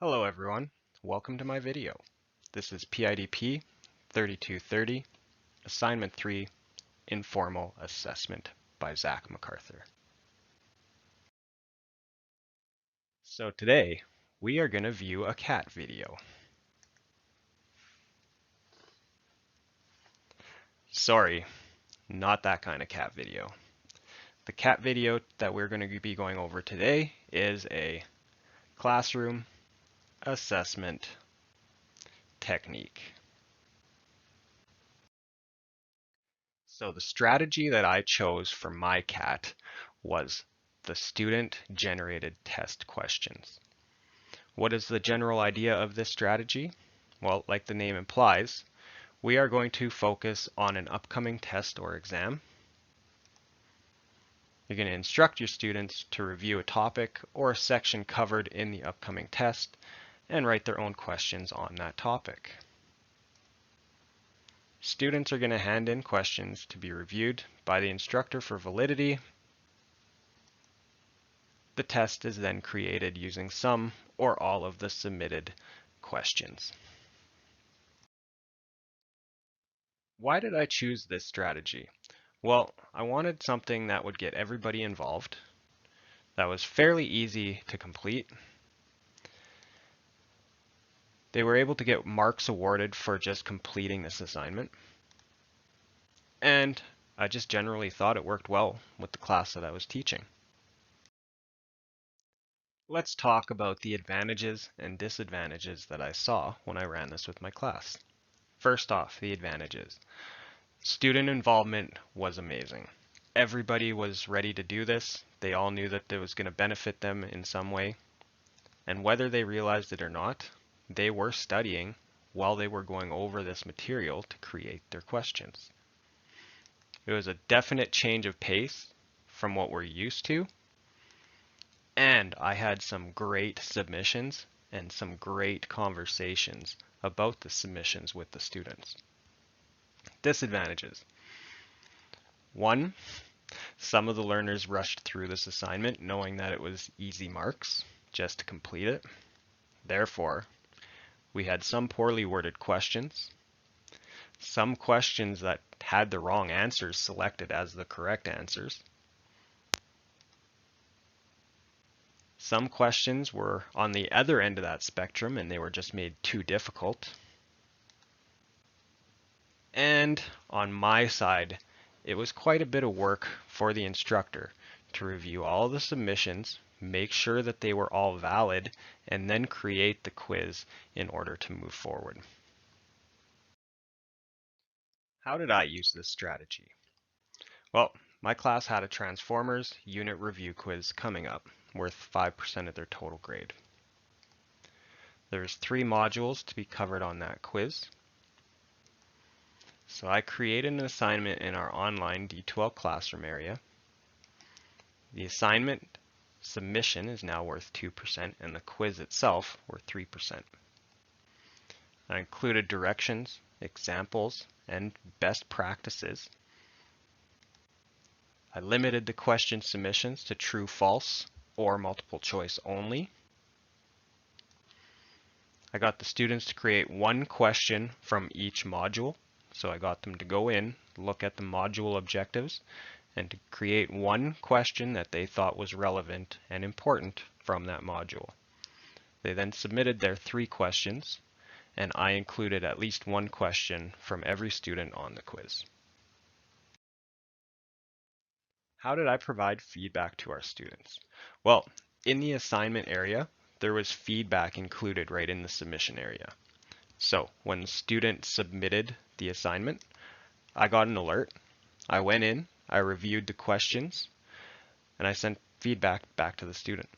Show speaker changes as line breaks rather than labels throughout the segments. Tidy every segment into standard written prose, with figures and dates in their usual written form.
Hello everyone, welcome to my video. This is PIDP 3230, Assignment 3, Informal Assessment by Zach MacArthur. So today, we are going to view a cat video. Sorry, not that kind of cat video. The cat video that we're going to be going over today is a classroom assessment technique. So the strategy that I chose for my cat was the student-generated test questions. What is the general idea of this strategy? Well, like the name implies, we are going to focus on an upcoming test or exam. You're going to instruct your students to review a topic or a section covered in the upcoming test and write their own questions on that topic. Students are going to hand in questions to be reviewed by the instructor for validity. The test is then created using some or all of the submitted questions. Why did I choose this strategy? Well, I wanted something that would get everybody involved, that was fairly easy to complete. They were able to get marks awarded for just completing this assignment. And I just generally thought it worked well with the class that I was teaching. Let's talk about the advantages and disadvantages that I saw when I ran this with my class. First off, the advantages. Student involvement was amazing. Everybody was ready to do this. They all knew that it was going to benefit them in some way. And whether they realized it or not, they were studying while they were going over this material to create their questions. It was a definite change of pace from what we're used to. And I had some great submissions and some great conversations about the submissions with the students. Disadvantages. 1, some of the learners rushed through this assignment knowing that it was easy marks just to complete it. Therefore, we had some poorly worded questions, some questions that had the wrong answers selected as the correct answers. Some questions were on the other end of that spectrum and they were just made too difficult. And on my side, it was quite a bit of work for the instructor to review all the submissions, make sure that they were all valid, and then create the quiz in order to move forward. How did I use this strategy? Well, my class had a Transformers unit review quiz coming up, worth 5% of their total grade. There's 3 modules to be covered on that quiz. So I created an assignment in our online D2L classroom area. The assignment submission is now worth 2% and the quiz itself worth 3%. I included directions, examples, and best practices. I limited the question submissions to true, false, or multiple choice only. I got the students to create 1 question from each module. So I got them to go in, look at the module objectives, and to create 1 question that they thought was relevant and important from that module. They then submitted their 3 questions, and I included at least 1 question from every student on the quiz. How did I provide feedback to our students? Well, in the assignment area, there was feedback included right in the submission area. So when the student submitted the assignment, I got an alert. I went in, I reviewed the questions, and I sent feedback back to the student.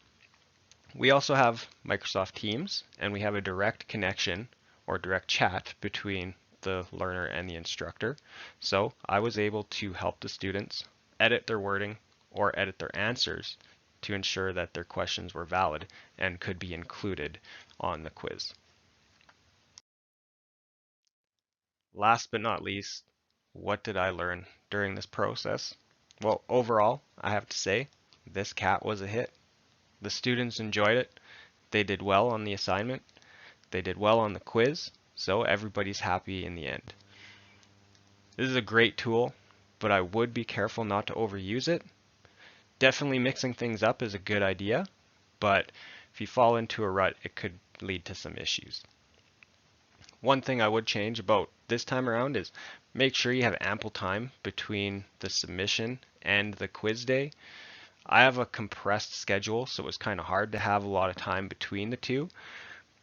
We also have Microsoft Teams, and we have a direct connection or direct chat between the learner and the instructor. So I was able to help the students edit their wording or edit their answers to ensure that their questions were valid and could be included on the quiz. Last but not least, what did I learn during this process? Well, overall, I have to say, this cat was a hit. The students enjoyed it. They did well on the assignment, they did well on the quiz, so everybody's happy in the end. This is a great tool, but I would be careful not to overuse it. Definitely mixing things up is a good idea, but if you fall into a rut, it could lead to some issues. One thing I would change about this time around is make sure you have ample time between the submission and the quiz day. I have a compressed schedule, so it was kind of hard to have a lot of time between the two.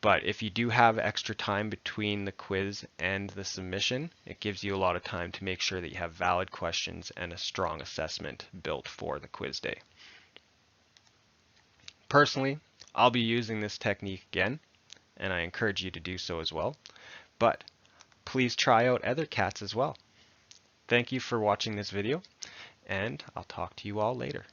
But if you do have extra time between the quiz and the submission, it gives you a lot of time to make sure that you have valid questions and a strong assessment built for the quiz day. Personally, I'll be using this technique again, and I encourage you to do so as well. But please try out other cats as well. Thank you for watching this video, and I'll talk to you all later.